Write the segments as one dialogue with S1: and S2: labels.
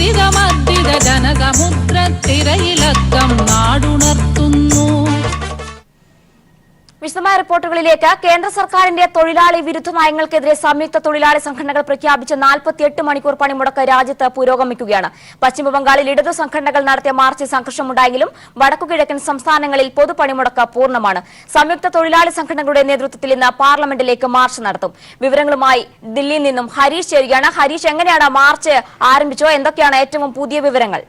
S1: ദുരിതമർദ്ദിത ജനകമുദ്രത്തിരയിലക്കം നാടുണർത്തുന്നു.
S2: വിശദമായ റിപ്പോർട്ടുകളിലേക്ക്. കേന്ദ്ര സർക്കാരിന്റെ തൊഴിലാളി വിരുദ്ധ നയങ്ങൾക്കെതിരെ സംയുക്ത തൊഴിലാളി സംഘടനകൾ പ്രഖ്യാപിച്ച 48 മണിക്കൂർ പണിമുടക്ക് രാജ്യത്ത് പുരോഗമിക്കുകയാണ്. പശ്ചിമബംഗാളിൽ ഇടതു സംഘടനകൾ നടത്തിയ മാർച്ചിൽ സംഘർഷമുണ്ടായെങ്കിലും വടക്കുകിഴക്കൻ സംസ്ഥാനങ്ങളിൽ പൊതുപണിമുടക്ക് പൂർണ്ണമാണ്. സംയുക്ത തൊഴിലാളി സംഘടനകളുടെ നേതൃത്വത്തിൽ ഇന്ന് പാർലമെന്റിലേക്ക് മാർച്ച് നടത്തും. വിവരങ്ങളുമായി ദില്ലിയിൽ നിന്നും ഹരീഷ് ചേരുകയാണ്. ഹരീഷ്, എങ്ങനെയാണ് മാർച്ച് ആരംഭിച്ചോ? എന്തൊക്കെയാണ് ഏറ്റവും പുതിയ വിവരങ്ങൾ?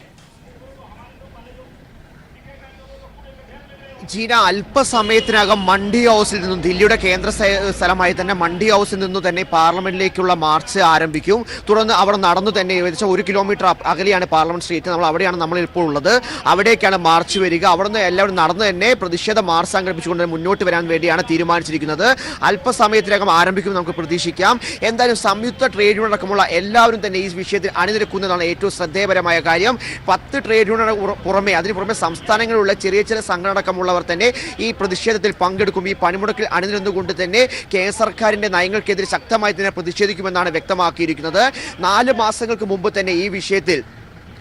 S3: ജീന, അല്പസമയത്തിനകം മണ്ഡി ഹൗസിൽ നിന്നും, ദില്ലിയുടെ കേന്ദ്ര സ്ഥലമായി തന്നെ മണ്ഡി ഹൗസിൽ നിന്നു തന്നെ പാർലമെന്റിലേക്കുള്ള മാർച്ച് ആരംഭിക്കും. തുടർന്ന് അവിടെ നടന്നു തന്നെ ഏകദേശം 1 കിലോമീറ്റർ അകലെയാണ് പാർലമെന്റ് സ്ട്രീറ്റ്. അവിടെയാണ് നമ്മൾ ഇപ്പോൾ ഉള്ളത്. അവിടേക്കാണ് മാർച്ച് വരിക. അവിടുന്ന് എല്ലാവരും നടന്നു തന്നെ പ്രതിഷേധ മാർച്ച് സംഘടിപ്പിച്ചുകൊണ്ട് മുന്നോട്ട് വരാൻ വേണ്ടിയാണ് തീരുമാനിച്ചിരിക്കുന്നത്. അല്പസമയത്തിനകം ആരംഭിക്കും, നമുക്ക് പ്രതീക്ഷിക്കാം. എന്തായാലും സംയുക്ത ട്രേഡ് യൂണിയൻ അടക്കമുള്ള എല്ലാവരും തന്നെ ഈ വിഷയത്തിൽ അണിനിരക്കുന്നതാണ് ഏറ്റവും ശ്രദ്ധേയപരമായ കാര്യം. 10 ട്രേഡ് യൂണിയൻ അതിനു പുറമെ സംസ്ഥാനങ്ങളിലുള്ള ചെറിയ ചെറിയ സംഘടന അടക്കമുള്ള തന്നെ ഈ പ്രതിഷേധത്തിൽ പങ്കെടുക്കും. ഈ പണിമുടക്കിൽ അണിനിരന്നുകൊണ്ട് തന്നെ കേന്ദ്ര സർക്കാരിന്റെ നയങ്ങൾക്കെതിരെ ശക്തമായി തന്നെ പ്രതിഷേധിക്കുമെന്നാണ് വ്യക്തമാക്കിയിരിക്കുന്നത്. 4 മാസങ്ങൾക്ക് മുമ്പ് തന്നെ ഈ വിഷയത്തിൽ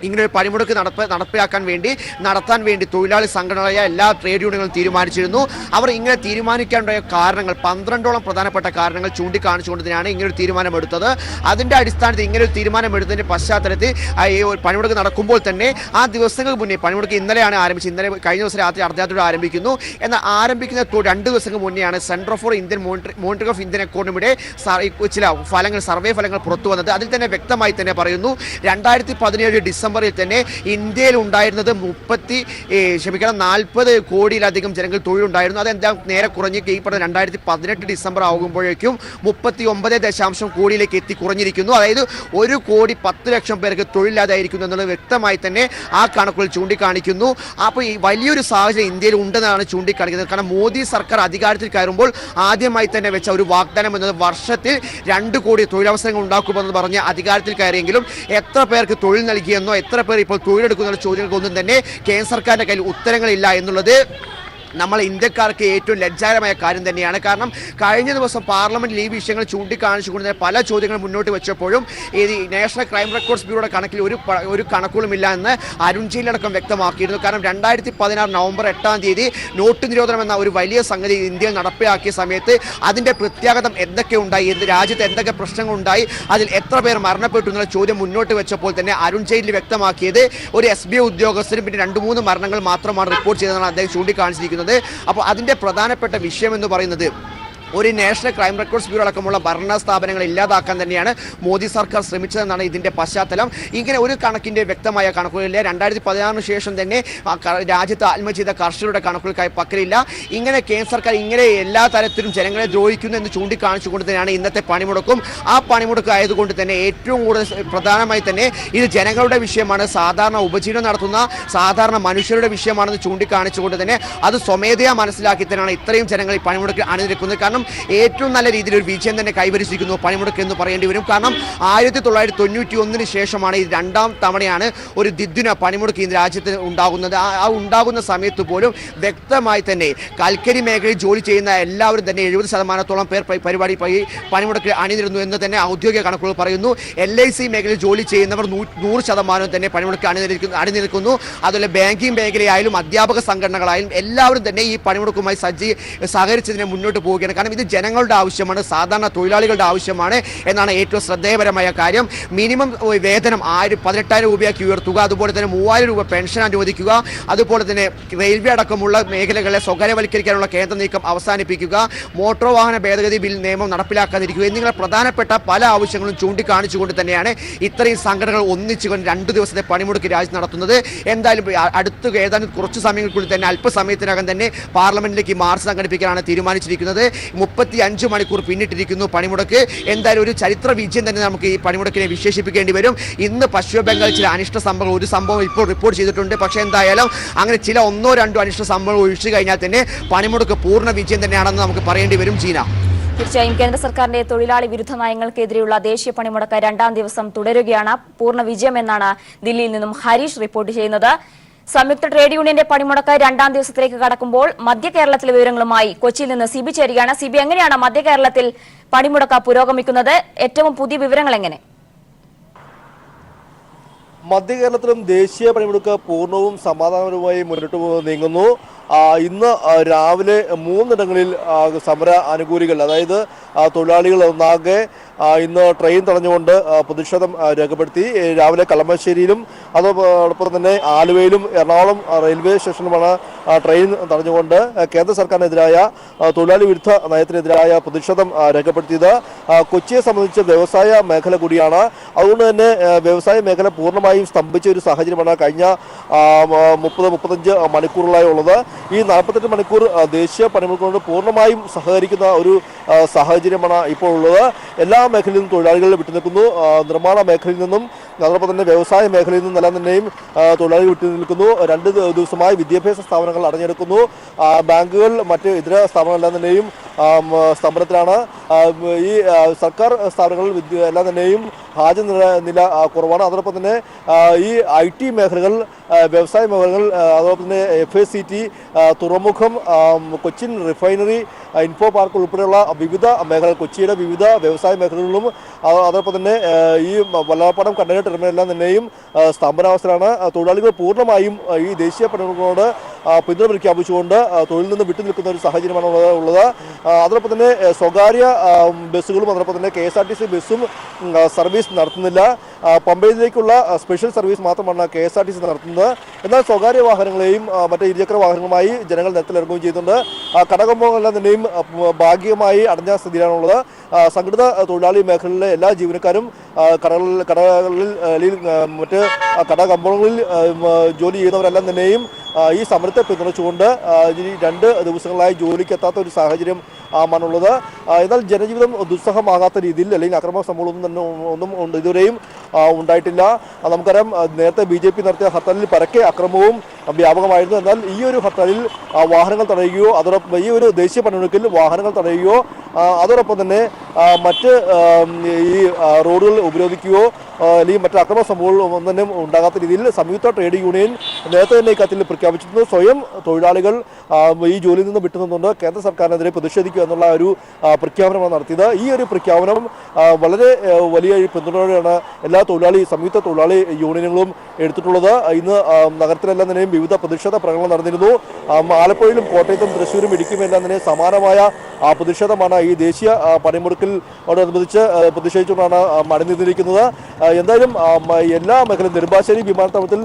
S3: ഇങ്ങനൊരു പണിമുടക്ക് നടത്താൻ വേണ്ടി തൊഴിലാളി സംഘടനയായ എല്ലാ ട്രേഡ് യൂണിയനുകളും തീരുമാനിച്ചിരുന്നു. അവർ ഇങ്ങനെ തീരുമാനിക്കാനുണ്ടായ കാരണങ്ങൾ 12ഓളം പ്രധാനപ്പെട്ട കാരണങ്ങൾ ചൂണ്ടിക്കാണിച്ചുകൊണ്ട് തന്നെയാണ് ഇങ്ങനൊരു തീരുമാനമെടുത്തത്. അതിൻ്റെ അടിസ്ഥാനത്തിൽ ഇങ്ങനൊരു തീരുമാനമെടുത്തതിൻ്റെ പശ്ചാത്തലത്തിൽ പണിമുടക്ക് നടക്കുമ്പോൾ തന്നെ ആ ദിവസങ്ങൾക്ക് മുന്നേ, പണിമുടക്ക് ഇന്നലെയാണ് ആരംഭിച്ചത്, ഇന്നലെ കഴിഞ്ഞ ദിവസം രാത്രി അർദ്ധരാത്രിയോടെ ആരംഭിക്കുന്നു. എന്നാൽ ആരംഭിക്കുന്ന 2 ദിവസങ്ങൾക്ക് മുന്നെയാണ് centre for Indian monitoring of Indian എക്കോണമിയുടെ ചില സർവേ ഫലങ്ങൾ പുറത്തു വന്നത്. അതിൽ തന്നെ വ്യക്തമായി തന്നെ പറയുന്നു, 2017 ഡിസംബറിൽ തന്നെ ഇന്ത്യയിൽ ഉണ്ടായിരുന്നത് 40 കോടിയിലധികം ജനങ്ങൾ തൊഴിലുണ്ടായിരുന്നു. അതെന്താ നേരെ കുറഞ്ഞ് ഈ പറഞ്ഞ 2018 ഡിസംബർ ആകുമ്പോഴേക്കും 39.0 കോടിയിലേക്ക് എത്തി കുറഞ്ഞിരിക്കുന്നു. അതായത് 1,10,00,000 പേർക്ക് തൊഴിലില്ലാതായിരിക്കുന്നു എന്നുള്ളത് വ്യക്തമായി തന്നെ ആ കണക്കുകൾ ചൂണ്ടിക്കാണിക്കുന്നു. അപ്പോൾ ഈ വലിയൊരു സാഹചര്യം ഇന്ത്യയിൽ ഉണ്ടെന്നാണ് ചൂണ്ടിക്കാണിക്കുന്നത്. കാരണം മോദി സർക്കാർ അധികാരത്തിൽ കയറുമ്പോൾ ആദ്യമായി തന്നെ വെച്ച ഒരു വാഗ്ദാനം എന്നത് വർഷത്തിൽ 2 കോടി തൊഴിലവസരങ്ങൾ ഉണ്ടാക്കുമെന്ന് പറഞ്ഞ് അധികാരത്തിൽ കയറിയെങ്കിലും എത്ര പേർക്ക് തൊഴിൽ നൽകിയെന്നോ എത്ര പേർ ഇപ്പോൾ തൊഴിലെടുക്കുന്ന ചോദ്യങ്ങൾക്കൊന്നും തന്നെ കേന്ദ്ര സർക്കാരിന്റെ കയ്യിൽ ഉത്തരങ്ങളില്ല എന്നുള്ളത് നമ്മൾ ഇന്ത്യക്കാർക്ക് ഏറ്റവും ലജ്ജാകരമായ കാര്യം തന്നെയാണ്. കാരണം കഴിഞ്ഞ ദിവസം പാർലമെന്റിൽ ഈ വിഷയങ്ങൾ ചൂണ്ടിക്കാണിച്ചുകൊണ്ട് പല ചോദ്യങ്ങൾ മുന്നോട്ട് വെച്ചപ്പോഴും ഈ നാഷണൽ ക്രൈം റെക്കോർഡ്സ് ബ്യൂറോയുടെ കണക്കിൽ ഒരു കണക്കുകളുമില്ല എന്ന് അരുൺ ജെയ്റ്റ്ലി അടക്കം വ്യക്തമാക്കിയിരുന്നു. കാരണം 2016 നവംബർ 8-ാം തീയതി നോട്ട് നിരോധനം എന്ന ഒരു വലിയ സംഗതി ഇന്ത്യയിൽ നടപ്പിലാക്കിയ സമയത്ത് അതിൻ്റെ പ്രത്യാഘാതം എന്തൊക്കെ ഉണ്ടായി, രാജ്യത്ത് എന്തൊക്കെ പ്രശ്നങ്ങളുണ്ടായി, അതിൽ എത്ര പേർ മരണപ്പെട്ടു എന്നുള്ള ചോദ്യം മുന്നോട്ട് വെച്ചപ്പോൾ തന്നെ അരുൺ ജെയ്റ്റ്ലി വ്യക്തമാക്കിയത് ഒരു SBI ഉദ്യോഗസ്ഥരും പിന്നെ 2-3 മരണങ്ങൾ മാത്രമാണ് റിപ്പോർട്ട് ചെയ്തതെന്നാണ് അദ്ദേഹം ചൂണ്ടിക്കാണിച്ചിരിക്കുന്നത്. അപ്പോൾ അതിൻ്റെ പ്രധാനപ്പെട്ട വിഷയം എന്ന് പറയുന്നത് ഒരു നാഷണൽ ക്രൈം റെക്കോർഡ്സ് ബ്യൂറോ അടക്കമുള്ള ഭരണ സ്ഥാപനങ്ങൾ ഇല്ലാതാക്കാൻ തന്നെയാണ് മോദി സർക്കാർ ശ്രമിച്ചതെന്നാണ് ഇതിൻ്റെ പശ്ചാത്തലം. ഇങ്ങനെ ഒരു കണക്കിൻ്റെ വ്യക്തമായ കണക്കുകളില്ല. 2016 ശേഷം തന്നെ രാജ്യത്ത് ആത്മഹത്യ ചെയ്ത കർഷകരുടെ കണക്കുകൾ പക്കലില്ല. ഇങ്ങനെ കേന്ദ്ര സർക്കാർ ഇങ്ങനെ എല്ലാ തരത്തിലും ജനങ്ങളെ ദ്രോഹിക്കുന്നു എന്ന് ചൂണ്ടിക്കാണിച്ചുകൊണ്ട് തന്നെയാണ് ഇന്നത്തെ പണിമുടക്കും. ആ പണിമുടക്ക് ആയതുകൊണ്ട് തന്നെ ഏറ്റവും കൂടുതൽ പ്രധാനമായി തന്നെ ഇത് ജനങ്ങളുടെ വിഷയമാണ്, സാധാരണ ഉപജീവനം നടത്തുന്ന സാധാരണ മനുഷ്യരുടെ വിഷയമാണെന്ന് ചൂണ്ടിക്കാണിച്ചുകൊണ്ട് തന്നെ അത് സ്വമേധയാ മനസ്സിലാക്കി തന്നെയാണ് ഇത്രയും ജനങ്ങൾ ഈ പണിമുടക്കിൽ അണിനിരക്കുന്നത്. കാരണം ഏറ്റവും നല്ല രീതിയിൽ ഒരു വിജയം തന്നെ കൈവരിച്ചിരിക്കുന്നു പണിമുടക്ക് എന്ന് പറയേണ്ടി വരും. കാരണം 1991 ശേഷമാണ് ഈ 2ാം തവണയാണ് ഒരു ദ്വിദിന പണിമുടക്ക് ഈ രാജ്യത്ത് ഉണ്ടാകുന്നത്. ആ ഉണ്ടാകുന്ന സമയത്ത് പോലും വ്യക്തമായി തന്നെ കൽക്കരി മേഖലയിൽ ജോലി ചെയ്യുന്ന എല്ലാവരും തന്നെ 70% പേർ പണിമുടക്കിൽ അണിനിരുന്നു എന്ന് തന്നെ ഔദ്യോഗിക കണക്കുകൾ പറയുന്നു. LIC മേഖലയിൽ ജോലി ചെയ്യുന്നവർ 100% തന്നെ പണിമുടക്ക് അണിനിരക്കുന്നു. അതുപോലെ ബാങ്കിങ് മേഖലയായാലും അധ്യാപക സംഘടനകളായാലും എല്ലാവരും തന്നെ ഈ പണിമുടക്കുമായി സഹകരിച്ചതിനെ മുന്നോട്ട് പോവുകയാണ്. കാരണം ഇത് ജനങ്ങളുടെ ആവശ്യമാണ്, സാധാരണ തൊഴിലാളികളുടെ ആവശ്യമാണ് എന്നാണ് ഏറ്റവും ശ്രദ്ധേയപരമായ കാര്യം. മിനിമം വേതനം 18,000 രൂപയാക്കി ഉയർത്തുക, അതുപോലെ തന്നെ 3,000 രൂപ പെൻഷൻ അനുവദിക്കുക, അതുപോലെ തന്നെ റെയിൽവേ അടക്കമുള്ള മേഖലകളെ സ്വകാര്യവൽക്കരിക്കാനുള്ള കേന്ദ്ര നീക്കം അവസാനിപ്പിക്കുക, മോട്ടോർ വാഹന ഭേദഗതി ബിൽ നിയമം നടപ്പിലാക്കാതിരിക്കുക എന്നിങ്ങനെ പ്രധാനപ്പെട്ട പല ആവശ്യങ്ങളും ചൂണ്ടിക്കാണിച്ചുകൊണ്ട് തന്നെയാണ് ഇത്രയും സംഘടനകൾ ഒന്നിച്ചുകൊണ്ട് 2 ദിവസത്തെ പണിമുടക്ക് രാജ്യത്ത് നടത്തുന്നത്. എന്തായാലും ഏതാനും കുറച്ച് സമയങ്ങൾക്കുള്ളിൽ തന്നെ അല്പസമയത്തിനകം തന്നെ പാർലമെന്റിലേക്ക് മാർച്ച് സംഘടിപ്പിക്കാനാണ് തീരുമാനിച്ചിരിക്കുന്നത്. 35 മണിക്കൂർ പിന്നിട്ടിരിക്കുന്നു പണിമുടക്ക്. എന്തായാലും ഒരു ചരിത്ര വിജയം തന്നെ നമുക്ക് ഈ പണിമുടക്കിനെ വിശേഷിപ്പിക്കേണ്ടി വരും. ഇന്ന് പശ്ചിമ ബംഗാളിൽ ചില അനിഷ്ട സംഭവങ്ങൾ, ഒരു സംഭവം ഇപ്പോൾ റിപ്പോർട്ട് ചെയ്തിട്ടുണ്ട്. പക്ഷേ എന്തായാലും അങ്ങനെ ചില 1-2 അനിഷ്ട സംഭവങ്ങൾ ഒഴിച്ചു കഴിഞ്ഞാൽ തന്നെ പണിമുടക്ക് പൂർണ്ണ വിജയം തന്നെയാണെന്ന് നമുക്ക് പറയേണ്ടി വരും. ജീന,
S2: തീർച്ചയായും കേന്ദ്ര സർക്കാരിന്റെ തൊഴിലാളി വിരുദ്ധ നയങ്ങൾക്കെതിരെയുള്ള ദേശീയ പണിമുടക്ക് 2ാം ദിവസം തുടരുകയാണ്. പൂർണ്ണ വിജയം എന്നാണ് ദില്ലിയിൽ നിന്നും ഹരീഷ് റിപ്പോർട്ട് ചെയ്യുന്നത്. സംയുക്ത ട്രേഡ് യൂണിയന്റെ പണിമുടക്ക് 2ാം ദിവസത്തിലേക്ക് കടക്കുമ്പോൾ മധ്യ കേരളത്തിലെ വിവരങ്ങളുമായി കൊച്ചിയിൽ നിന്ന് സിബി ചേരുകയാണ്. സിബി, എങ്ങനെയാണ് മധ്യ കേരളത്തിൽ പണിമുടക്ക് പുരോഗമിക്കുന്നത്? ഏറ്റവും പുതിയ വിവരങ്ങൾ എങ്ങനെ?
S4: മധ്യ കേരളത്തിലും ദേശീയ പണിമുടക്ക് പൂർണ്ണവും സമാധാനപരവുമായി മുന്നോട്ട് നീങ്ങുന്നു. ഇന്ന് രാവിലെ 3 ഇടങ്ങളിൽ സമര അനുകൂലികൾ, അതായത് തൊഴിലാളികൾ ഒന്നാകെ ഇന്ന് ട്രെയിൻ തടഞ്ഞുകൊണ്ട് പ്രതിഷേധം രേഖപ്പെടുത്തി. രാവിലെ കളമശ്ശേരിയിലും അതോടൊപ്പം തന്നെ ആലുവയിലും എറണാകുളം റെയിൽവേ സ്റ്റേഷനിലുമാണ് ട്രെയിൻ തടഞ്ഞുകൊണ്ട് കേന്ദ്ര സർക്കാരിനെതിരായ തൊഴിലാളി വിരുദ്ധ നയത്തിനെതിരായ പ്രതിഷേധം രേഖപ്പെടുത്തിയത്. കൊച്ചിയെ സംബന്ധിച്ച് വ്യവസായ മേഖല കൂടിയാണ്. അതുകൊണ്ട് തന്നെ വ്യവസായ മേഖല പൂർണ്ണമായും സ്തംഭിച്ച ഒരു സാഹചര്യമാണ് കഴിഞ്ഞ 30-35 മണിക്കൂറുകളായി ഉള്ളത്. ഈ 48 മണിക്കൂർ ദേശീയ പണിമുടക്കിനോട് പൂർണ്ണമായും സഹകരിക്കുന്ന ഒരു സാഹചര്യമാണ് ഇപ്പോൾ ഉള്ളത്. എല്ലാ മേഖലയിൽ നിന്നും തൊഴിലാളികൾ വിട്ടുനിൽക്കുന്നു. നിർമ്മാണ മേഖലയിൽ നിന്നും അതോടൊപ്പം തന്നെ വ്യവസായ മേഖലയിൽ നിന്നും എല്ലാം തന്നെയും തൊഴിലാളികൾ വിട്ടുനിൽക്കുന്നു. 2 ദിവസമായി വിദ്യാഭ്യാസ സ്ഥാപനങ്ങൾ അടഞ്ഞെടുക്കുന്നു. ബാങ്കുകൾ, മറ്റ് ഇതര സ്ഥാപനങ്ങളെല്ലാം തന്നെയും സ്തംഭനത്തിലാണ്. ഈ സർക്കാർ സ്ഥാപനങ്ങളിൽ എല്ലാം തന്നെയും ഹാജർ നില കുറവാണ്. അതോടൊപ്പം തന്നെ ഈ IT മേഖലകൾ, വ്യവസായ മേഖലകൾ, അതോടൊപ്പം തന്നെ FACT, തുറമുഖം, കൊച്ചിൻ റിഫൈനറി, ഇൻഫോ പാർക്ക് ഉൾപ്പെടെയുള്ള വിവിധ മേഖലകൾ, കൊച്ചിയുടെ വിവിധ വ്യവസായ മേഖലകളിലും അതോടൊപ്പം തന്നെ ഈ വല്ലാപ്പാടം കണ്ടെയ്നർ ടെർമിനലെല്ലാം തന്നെയും സ്തംഭനാവസ്ഥയിലാണ്. തൊഴിലാളികൾ പൂർണ്ണമായും ഈ ദേശീയ പണിമുടക്കിനോട് പിന്തുണ പ്രഖ്യാപിച്ചുകൊണ്ട് തൊഴിലിൽ നിന്ന് വിട്ടുനിൽക്കുന്ന ഒരു സാഹചര്യമാണ് ഉള്ളത്. അതോടൊപ്പം തന്നെ സ്വകാര്യ ബസ്സുകളും അതോടൊപ്പം തന്നെ KSRTC ബസ്സും സർവീസ് നടത്തുന്നില്ല. പമ്പയിലേക്കുള്ള സ്പെഷ്യൽ സർവീസ് മാത്രമാണ് KSRTC നടത്തുന്നത്. എന്നാൽ സ്വകാര്യ വാഹനങ്ങളെയും മറ്റ് ഇരുചക്ര വാഹനങ്ങളുമായി ജനങ്ങൾ നിരത്തിലിറങ്ങുകയും ചെയ്യുന്നുണ്ട്. കടകമ്പോളങ്ങളെല്ലാം തന്നെയും ഭാഗികമായി അടഞ്ഞ സ്ഥിതിയാണുള്ളത്. സംഘടിത തൊഴിലാളി മേഖലയിലെ എല്ലാ ജീവനക്കാരും കടകളിൽ മറ്റ് കടകമ്പോളങ്ങളിൽ ജോലി ചെയ്യുന്നവരെല്ലാം തന്നെയും ഈ സമരത്തെ പിന്തുണച്ചുകൊണ്ട് ഈ 2 ദിവസങ്ങളായി ജോലിക്കെത്താത്ത ഒരു സാഹചര്യം ആണുള്ളത്. എന്നാൽ ജനജീവിതം ദുസ്സഹമാകാത്ത രീതിയിൽ അല്ലെങ്കിൽ അക്രമ സംഭവങ്ങളൊന്നും ഇതുവരെയും ഉണ്ടായിട്ടില്ല. നമുക്കറിയാം, നേരത്തെ BJP നടത്തിയ ഹർത്താലിൽ പരക്കെ അക്രമവും വ്യാപകമായിരുന്നു. എന്നാൽ ഈ ഒരു ഹർത്താലിൽ വാഹനങ്ങൾ തടയുകയോ അതോടൊപ്പം ഈ ഒരു ദേശീയ പണിമുടക്കിൽ വാഹനങ്ങൾ തടയുകയോ അതോടൊപ്പം തന്നെ മറ്റ് ഈ റോഡുകൾ ഉപരോധിക്കുകയോ അല്ലെങ്കിൽ മറ്റ് അക്രമ സംഭവങ്ങൾ ഒന്നും തന്നെ ഉണ്ടാകാത്ത രീതിയിൽ സംയുക്ത ട്രേഡ് യൂണിയൻ നേരത്തെ തന്നെ ഇക്കാര്യത്തിൽ പ്രഖ്യാപിച്ചിരുന്നു. സ്വയം തൊഴിലാളികൾ ഈ ജോലിയിൽ നിന്ന് വിട്ടുനിന്നുകൊണ്ട് കേന്ദ്ര സർക്കാരിനെതിരെ പ്രതിഷേധിക്കുക എന്നുള്ള ഒരു പ്രഖ്യാപനമാണ് നടത്തിയത്. ഈ ഒരു പ്രഖ്യാപനം വളരെ വലിയ പിന്തുണയോടെയാണ് എല്ലാ സംയുക്ത തൊഴിലാളി യൂണിയനുകളും എടുത്തിട്ടുള്ളത്. ഇന്ന് നഗരത്തിലെല്ലാം തന്നെയും വിവിധ പ്രതിഷേധ പ്രകടനങ്ങൾ നടന്നിരുന്നു. ആലപ്പുഴയിലും കോട്ടയത്തും തൃശ്ശൂരും ഇടുക്കിയും എല്ലാം തന്നെ സമാനമായ പ്രതിഷേധമാണ് ഈ ദേശീയ പണിമുടക്കിനോടനുബന്ധിച്ച് പ്രതിഷേധിച്ചുകൊണ്ടാണ് അണിനിരന്നിരിക്കുന്നത്. എന്തായാലും എല്ലാ മേഖലയും നെടുമ്പാശ്ശേരി വിമാനത്താവളത്തിൽ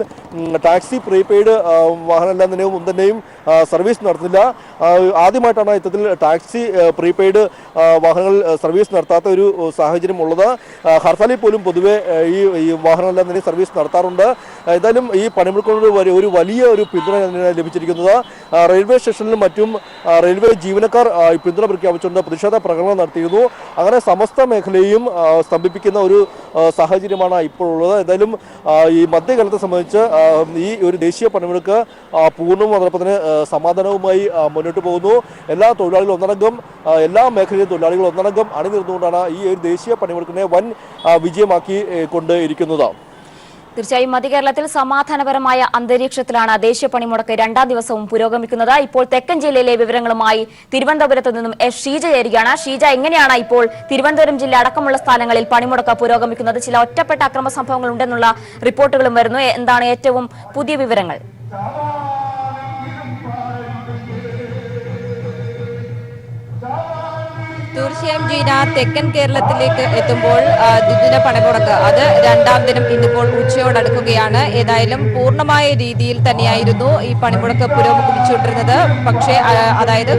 S4: ടാക്സി പ്രീപെയ്ഡ് വാഹനമെല്ലാം തന്നെയും സർവീസ് നടത്തുന്നില്ല. ആദ്യമായിട്ടാണ് ഇത്തരത്തിൽ ടാക്സി പ്രീപെയ്ഡ് വാഹനങ്ങൾ സർവീസ് നടത്താത്ത ഒരു സാഹചര്യം ഉള്ളത്. ഹർത്താലിൽ പോലും പൊതുവെ ഈ വാഹനമെല്ലാം തന്നെ സർവീസ് നടത്താറുണ്ട്. എന്തായാലും ഈ പണിമുടക്കിനോട് ഒരു വലിയ പിന്തുണ ലഭിച്ചിരിക്കുന്നത്. റെയിൽവേ സ്റ്റേഷനിലും മറ്റും റെയിൽവേ ജീവനക്കാർ പിന്തുണ പ്രഖ്യാപിച്ചുകൊണ്ട് പ്രതിഷേധ പ്രകടനം നടത്തിയിരുന്നു. അങ്ങനെ സമസ്ത മേഖലയും സ്തംഭിപ്പിക്കുന്ന ഒരു സാഹചര്യമാണ് ഇപ്പോൾ ഉള്ളത്. എന്തായാലും ഈ മധ്യ കേരളത്തെ സംബന്ധിച്ച് ഈ ഒരു ദേശീയ പണിമുടക്ക് പൂർണ്ണവും അതോടൊപ്പം തന്നെ സമാധാനവുമായി മുന്നോട്ട് പോകുന്നു. എല്ലാ തൊഴിലാളികളും ഒന്നടങ്കം, എല്ലാ മേഖലയിലും തൊഴിലാളികൾ ഒന്നടങ്കം അണിനിരന്നുകൊണ്ടാണ് ഈ ഒരു ദേശീയ പണിമുടക്കിനെ വൻ വിജയമാക്കി കൊണ്ടിരിക്കുന്നത്.
S2: തീർച്ചയായും മധ്യ കേരളത്തിൽ സമാധാനപരമായ അന്തരീക്ഷത്തിലാണ് ദേശീയ പണിമുടക്ക് 2ാം ദിവസവും പുരോഗമിക്കുന്നത്. ഇപ്പോൾ തെക്കൻ ജില്ലയിലെ വിവരങ്ങളുമായി തിരുവനന്തപുരത്ത് നിന്നും ഷീജ ചേരുകയാണ്. ഷീജ, എങ്ങനെയാണ് ഇപ്പോൾ തിരുവനന്തപുരം ജില്ല അടക്കമുള്ള സ്ഥലങ്ങളിൽ പണിമുടക്ക് പുരോഗമിക്കുന്നത്? ചില ഒറ്റപ്പെട്ട അക്രമ സംഭവങ്ങൾ ഉണ്ടെന്നുള്ള റിപ്പോർട്ടുകളും വരുന്നു. എന്താണ് ഏറ്റവും പുതിയ വിവരങ്ങൾ?
S5: തീർച്ചയായും ജീന, തെക്കൻ കേരളത്തിലേക്ക് എത്തുമ്പോൾ ദ്വിദിന പണിമുടക്ക് അത് 2ാം ദിനം ഇന്നിപ്പോൾ ഉച്ചയോടടുക്കുകയാണ്. ഏതായാലും പൂർണ്ണമായ രീതിയിൽ തന്നെയായിരുന്നു ഈ പണിമുടക്ക് പുരോഗമിച്ചുകൊണ്ടിരുന്നത്. പക്ഷേ അതായത്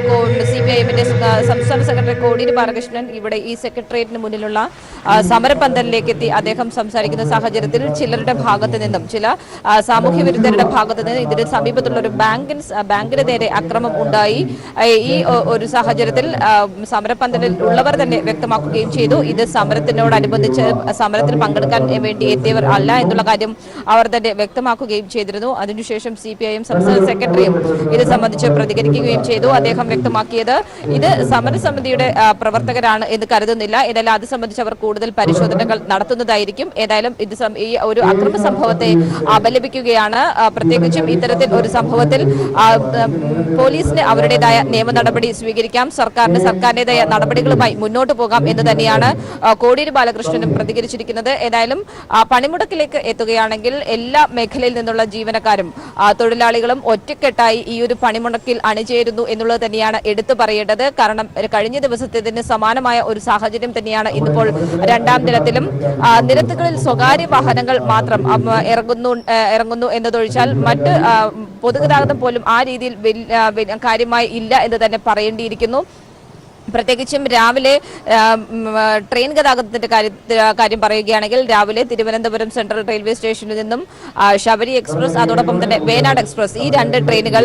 S5: CPIMന്റെ സംസ്ഥാന സെക്രട്ടറി കോടിയേരി ബാലകൃഷ്ണൻ ഇവിടെ ഈ സെക്രട്ടേറിയറ്റിന് മുന്നിലുള്ള സമരപന്തലിലേക്ക് എത്തി അദ്ദേഹം സംസാരിക്കുന്ന സാഹചര്യത്തിൽ ചിലരുടെ ഭാഗത്ത് നിന്നും, ചില സാമൂഹ്യ വിരുദ്ധരുടെ ഭാഗത്ത് നിന്ന് ഇതിന് സമീപത്തുള്ള ഒരു ബാങ്കിന് നേരെ അക്രമം ഉണ്ടായി. ഈ ഒരു സാഹചര്യത്തിൽ സമരപന്തലിൽ ഉള്ളവർ തന്നെ വ്യക്തമാക്കുകയും ചെയ്തു. ഇത് സമരത്തിനോടനുബന്ധിച്ച് സമരത്തിൽ പങ്കെടുക്കാൻ വേണ്ടി എത്തിയവർ അല്ല എന്നുള്ള കാര്യം അവർ തന്നെ വ്യക്തമാക്കുകയും ചെയ്തിരുന്നു. അതിനുശേഷം CPIM സംസ്ഥാന സെക്രട്ടറിയും ഇത് സംബന്ധിച്ച് പ്രതികരിക്കുകയും ചെയ്തു. അദ്ദേഹം വ്യക്തമാക്കിയത് ഇത് സമരസമിതിയുടെ പ്രവർത്തകരാണ് എന്ന് കരുതുന്നില്ല. ഏതായാലും അത് സംബന്ധിച്ച് അവർ കൂടുതൽ പരിശോധനകൾ നടത്തുന്നതായിരിക്കും. ഏതായാലും ഇത് ഈ ഒരു അക്രമ സംഭവത്തെ അപലപിക്കുകയാണ്. പ്രത്യേകിച്ചും ഇത്തരത്തിൽ ഒരു സംഭവത്തിൽ പോലീസിന് അവരുടേതായ നിയമ നടപടി സ്വീകരിക്കാം, സർക്കാരിന് സർക്കാരിന്റേതായ നടപടി നടപടികളുമായി മുന്നോട്ട് പോകാം എന്ന് തന്നെയാണ് കോടിയേരി ബാലകൃഷ്ണനും പ്രതികരിച്ചിരിക്കുന്നത്. ഏതായാലും പണിമുടക്കിലേക്ക് എത്തുകയാണെങ്കിൽ എല്ലാ മേഖലയിൽ നിന്നുള്ള ജീവനക്കാരും തൊഴിലാളികളും ഒറ്റക്കെട്ടായി ഈ ഒരു പണിമുടക്കിൽ അണിചേരുന്നു എന്നുള്ളത് തന്നെയാണ് എടുത്തു പറയേണ്ടത്. കാരണം കഴിഞ്ഞ ദിവസത്തേതിന് സമാനമായ ഒരു സാഹചര്യം തന്നെയാണ് ഇന്നിപ്പോൾ രണ്ടാം ദിനത്തിലും. നിരത്തുകളിൽ സ്വകാര്യ വാഹനങ്ങൾ മാത്രം ഇറങ്ങുന്നു എന്നതൊഴിച്ചാൽ മറ്റ് പൊതുഗതാഗതം പോലും ആ രീതിയിൽ കാര്യമായി ഇല്ല എന്ന് തന്നെ പറയേണ്ടിയിരിക്കുന്നു. പ്രത്യേകിച്ചും രാവിലെ ട്രെയിൻ ഗതാഗതത്തിന്റെ കാര്യം പറയുകയാണെങ്കിൽ രാവിലെ തിരുവനന്തപുരം സെൻട്രൽ റെയിൽവേ സ്റ്റേഷനിൽ നിന്നും ശബരി എക്സ്പ്രസ് അതോടൊപ്പം തന്നെ വേനാട് എക്സ്പ്രസ് ഈ 2 ട്രെയിനുകൾ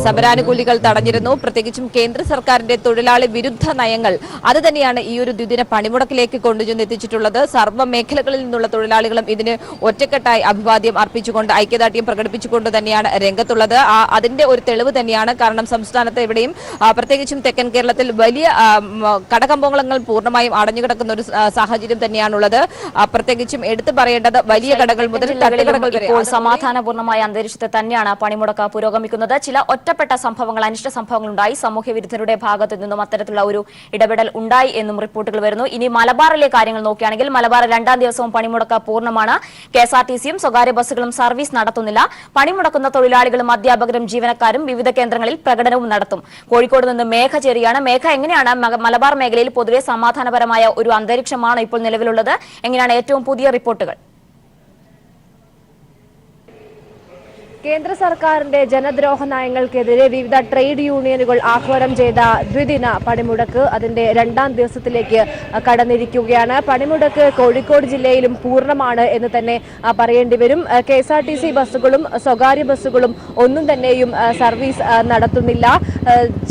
S5: സമരാനുകൂലികൾ തടഞ്ഞിരുന്നു. പ്രത്യേകിച്ചും കേന്ദ്ര സർക്കാരിന്റെ തൊഴിലാളി വിരുദ്ധ നയങ്ങൾ അത് തന്നെയാണ് ഈ ഒരു ദ്വിദിന പണിമുടക്കിലേക്ക് കൊണ്ടുചെന്നെത്തിച്ചിട്ടുള്ളത്. സർവ്വ മേഖലകളിൽ നിന്നുള്ള തൊഴിലാളികളും ഇതിന് ഒറ്റക്കെട്ടായി അഭിവാദ്യം അർപ്പിച്ചുകൊണ്ട് ഐക്യദാർഢ്യം പ്രകടിപ്പിച്ചുകൊണ്ട് തന്നെയാണ് രംഗത്തുള്ളത്. അതിന്റെ ഒരു തെളിവ് തന്നെയാണ്. കാരണം സംസ്ഥാനത്ത് എവിടെയും പ്രത്യേകിച്ചും തെക്കൻ കേരളത്തിൽ വലിയ കടകമ്പോളങ്ങൾ പൂർണ്ണമായും അടഞ്ഞുകിടക്കുന്ന ഒരു സാഹചര്യം തന്നെയാണുള്ളത്. പ്രത്യേകിച്ചും എടുത്തു പറയേണ്ടത് വലിയ കടകൾ മുതൽ തട്ടുകടകൾ വരെ
S2: സമാധാനപൂർണ്ണമായ അന്തരീക്ഷത്തിൽ തന്നെയാണ് പണിമുടക്ക് പുരോഗമിക്കുന്നത്. ചില ഒറ്റപ്പെട്ട സംഭവങ്ങൾ, അനിഷ്ട സംഭവങ്ങൾ ഉണ്ടായി. സാമൂഹ്യ വിരുദ്ധരുടെ ഭാഗത്തു നിന്നും അത്തരത്തിലുള്ള ഒരു ഇടപെടൽ ഉണ്ടായി എന്നും റിപ്പോർട്ടുകൾ വരുന്നു. ഇനി മലബാറിലെ കാര്യങ്ങൾ നോക്കുകയാണെങ്കിൽ മലബാർ 2ാം ദിവസവും പണിമുടക്ക് പൂർണ്ണമാണ്. KSRTCയും സ്വകാര്യ ബസ്സുകളും സർവീസ് നടത്തുന്നില്ല. പണിമുടക്കുന്ന തൊഴിലാളികളും അധ്യാപകരും ജീവനക്കാരും വിവിധ കേന്ദ്രങ്ങളിൽ പ്രകടനവും നടത്തും. കോഴിക്കോട് നിന്ന് മേഘ ചേരുകയാണ്. മേഘ, എങ്ങനെയാണ് മലബാർ മേഖലയിൽ പൊതുവെ സമാധാനപരമായ ഒരു അന്തരീക്ഷമാണ് ഇപ്പോൾ നിലവിലുള്ളത്? എങ്ങനെയാണ് ഏറ്റവും പുതിയ റിപ്പോർട്ടുകൾ?
S6: കേന്ദ്ര സർക്കാരിന്റെ ജനദ്രോഹ നയങ്ങൾക്കെതിരെ വിവിധ ട്രേഡ് യൂണിയനുകൾ ആഹ്വാനം ചെയ്ത ദ്വിദിന പണിമുടക്ക് അതിന്റെ 2ാം ദിവസത്തിലേക്ക് കടന്നിരിക്കുകയാണ്. പണിമുടക്ക് കോഴിക്കോട് ജില്ലയിലും പൂർണ്ണമാണ് എന്ന് തന്നെ പറയേണ്ടി വരും. KSRTC ബസ്സുകളും സ്വകാര്യ ബസ്സുകളും ഒന്നും തന്നെയും സർവീസ് നടത്തുന്നില്ല.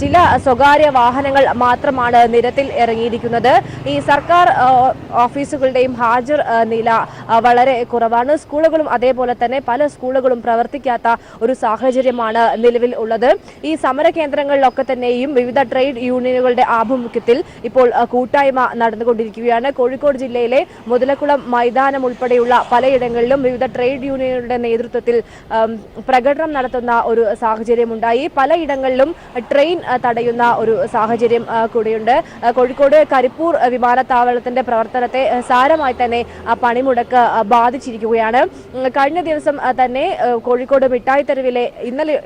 S6: ചില സ്വകാര്യ വാഹനങ്ങൾ മാത്രമാണ് നിരത്തിൽ ഇറങ്ങിയിരിക്കുന്നത്. ഈ സർക്കാർ ഓഫീസുകളുടെയും ഹാജർ നില വളരെ കുറവാണ്. സ്കൂളുകളും അതേപോലെ തന്നെ പല സ്കൂളുകളും പ്രവർത്തിക്കാത്ത ഒരു സാഹചര്യമാണ് നിലവിൽ ഉള്ളത്. ഈ സമര കേന്ദ്രങ്ങളിലൊക്കെ തന്നെയും വിവിധ ട്രേഡ് യൂണിയനുകളുടെ ആഭിമുഖ്യത്തിൽ ഇപ്പോൾ കൂട്ടായ്മ നടന്നുകൊണ്ടിരിക്കുകയാണ്. കോഴിക്കോട് ജില്ലയിലെ മുതലക്കുളം മൈതാനം ഉൾപ്പെടെയുള്ള പലയിടങ്ങളിലും വിവിധ ട്രേഡ് യൂണിയനുകളുടെ നേതൃത്വത്തിൽ പ്രകടനം നടത്തുന്ന ഒരു സാഹചര്യമുണ്ടായി. പലയിടങ്ങളിലും ട്രെയിൻ തടയുന്ന ഒരു സാഹചര്യം കൂടിയുണ്ട്. കോഴിക്കോട് കരിപ്പൂർ വിമാനത്താവളത്തിന്റെ പ്രവർത്തനത്തെ സാരമായി തന്നെ പണിമുടക്ക് ബാധിച്ചിരിക്കുകയാണ്. കഴിഞ്ഞ ദിവസം തന്നെ കോഴിക്കോട് മിഠായിത്തെരുവിലെ